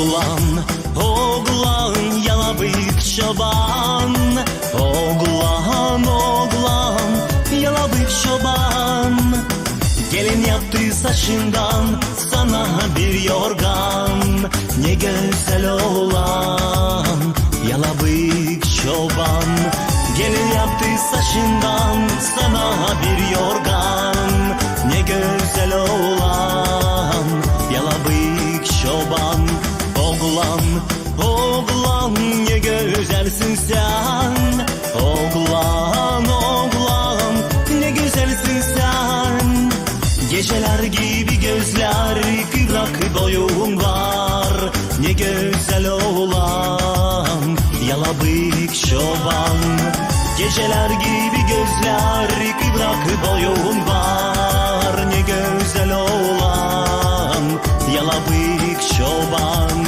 Oğlan, oğlan, yalabık çoban. Oğlan, oğlan, yalabık çoban. Gelin yaptı saçından sana bir yorgan. Ne güzel oğlan, yalabık çoban. Gelin yaptı saçından sana bir yorgan. Ne güzel oğlan, yalabık çoban. Oğlan, oğlan, ne güzelsin sen. Oğlan, oğlan, ne güzelsin sen. Geceler gibi gözler, kıvrak boyun var. Ne güzel oğlan, yalabık çoban. Geceler gibi gözler, kıvrak boyun var. Ne güzel oğlan, yalabık çoban.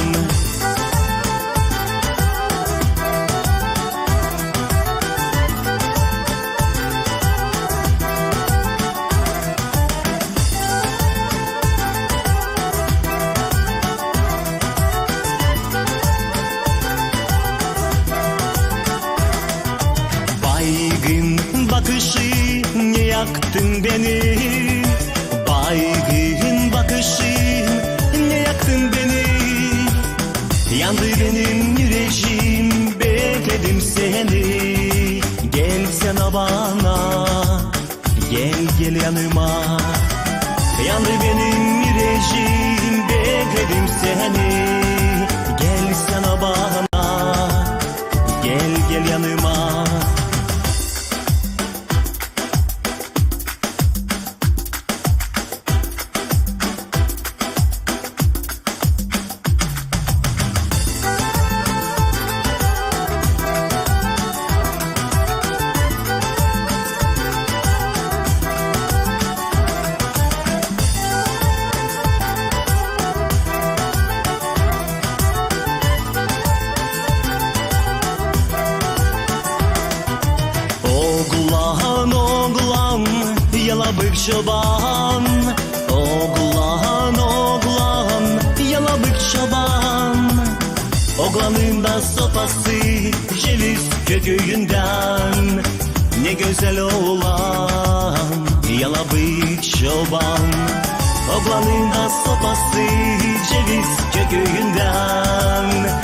Baygın bakışın yaktın beni. Baygın bakışın yaktın beni. Yandı benim yüreğim, bekledim seni. Gel sana bana, gel yanıma. Yandı benim yüreğim, bekledim seni. Gel sana bana, gel yanıma. Oğlan, oğlan, yalabık çoban. Oğlan, oğlan, yalabık çoban. Oğlanın da sopası ceviz kökünden. Ne güzel oğlan, yalabık çoban. Oğlanın da sopası ceviz kökünden.